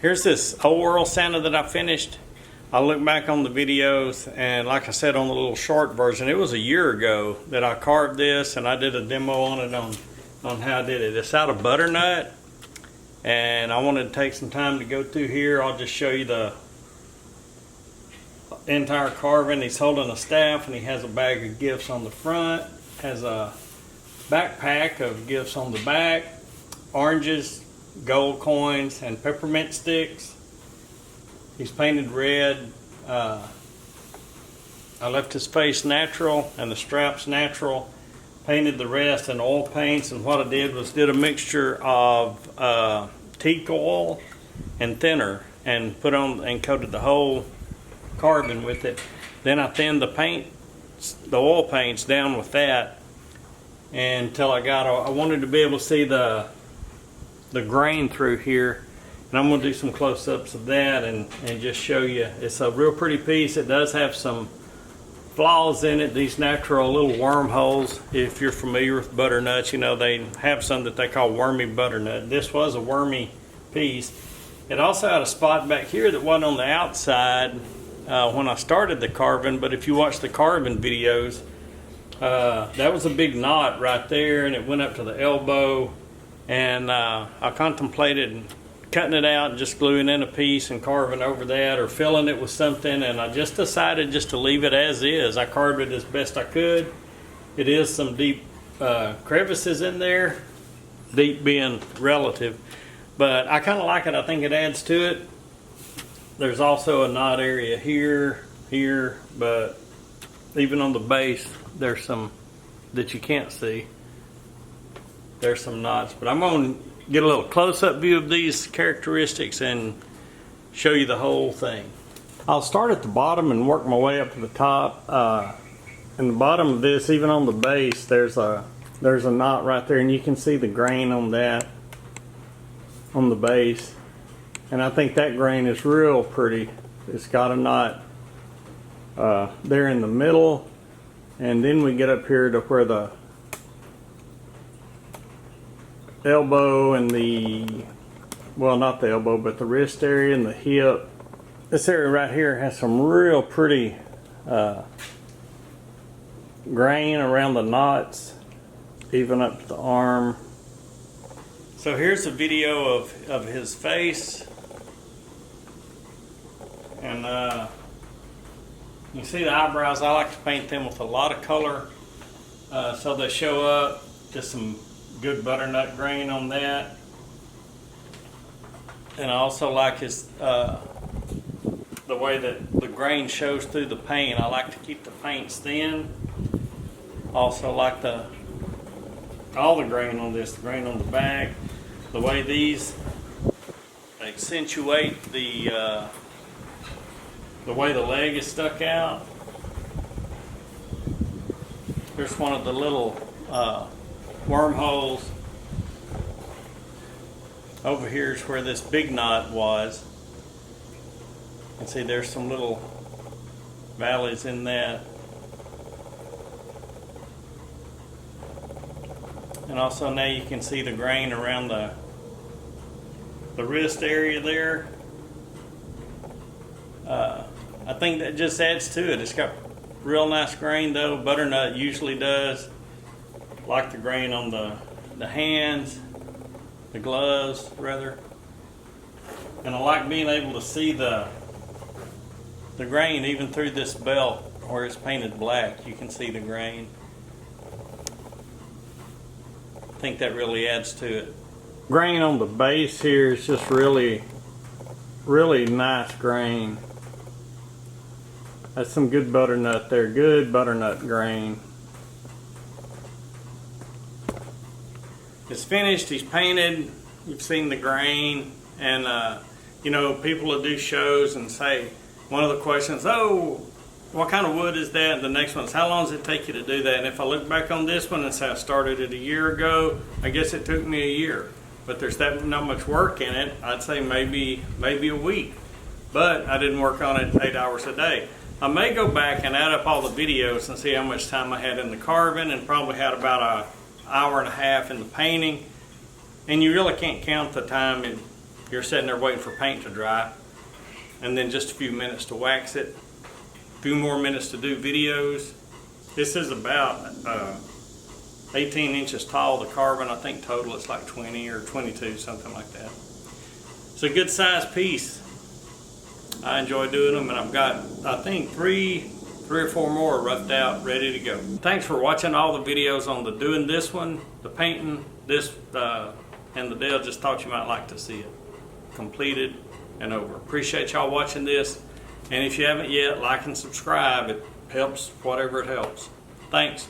Here's this old world Santa that I finished. I look back on the videos, and like I said on the little short version, it was a year ago that I carved this, and I did a demo on it on how I did it. It's out of butternut, and I wanted to take some time to go through here. I'll just show you the entire carving. He's holding a staff, and he has a bag of gifts on the front, has a backpack of gifts on the back, oranges, gold coins, and peppermint sticks. He's painted red. I left his face natural and the straps natural. Painted the rest in oil paints, and what I did was did a mixture of teak oil and thinner and put on and coated the whole carving with it. Then I thinned the oil paints down with that until I wanted to be able to see the grain through here, and I'm going to do some close-ups of that and just show you. It's a real pretty piece. It does have some flaws in it, these natural little wormholes. If you're familiar with butternuts, you know they have some that they call wormy butternut. This was a wormy piece. It also had a spot back here that wasn't on the outside when I started the carving, but if you watch the carving videos, that was a big knot right there, and it went up to the elbow. And I contemplated cutting it out and just gluing in a piece and carving over that, or filling it with something, and I just decided just to leave it as is. I carved it as best I could. It is some deep crevices in there, deep being relative, but I kind of like it. I think it adds to it. There's also a knot area here, but even on the base there's some that you can't see. There's some knots, but I'm going to get a little close-up view of these characteristics and show you the whole thing. I'll start at the bottom and work my way up to the top. In the bottom of this, even on the base, there's a knot right there, and you can see the grain on that on the base, and I think that grain is real pretty. It's got a knot there in the middle, and then we get up here to where the elbow and not the elbow, but the wrist area and the hip. This area right here has some real pretty grain around the knots, even up to the arm. So here's a video of his face, and you see the eyebrows. I like to paint them with a lot of color so they show up. Just some good butternut grain on that, and I also like his the way that the grain shows through the paint. I like to keep the paints thin. Also like all the grain on this, the grain on the back, the way these accentuate the way the leg is stuck out. Here's one of the little wormholes. Over here is where this big knot was. And see there's some little valleys in that. And also now you can see the grain around the wrist area there. I think that just adds to it. It's got real nice grain though. Butternut usually does. Like the grain on the hands, the gloves rather, and I like being able to see the grain even through this belt where it's painted black. You can see the grain. I think that really adds to it. Grain on the base here is just really nice grain. That's some good butternut there, good butternut grain. It's finished, he's painted, you've seen the grain, and you know, people will do shows and say, one of the questions, oh, what kind of wood is that? And the next one is, how long does it take you to do that? And if I look back on this one and say I started it a year ago, I guess it took me a year. But there's not much work in it. I'd say maybe a week. But I didn't work on it 8 hours a day. I may go back and add up all the videos and see how much time I had in the carving, and probably had about an hour and a half in the painting. And you really can't count the time you're sitting there waiting for paint to dry, and then just a few minutes to wax it, a few more minutes to do videos. This is about 18 inches tall. The carbon, I think total it's like 20 or 22, something like that. It's a good size piece. I enjoy doing them, and I've got, I think, three or four more roughed out, ready to go. Thanks for watching all the videos on the doing this one, the painting, this, and the deal. Just thought you might like to see it completed and over. Appreciate y'all watching this, and if you haven't yet, like and subscribe. It helps, whatever it helps. Thanks.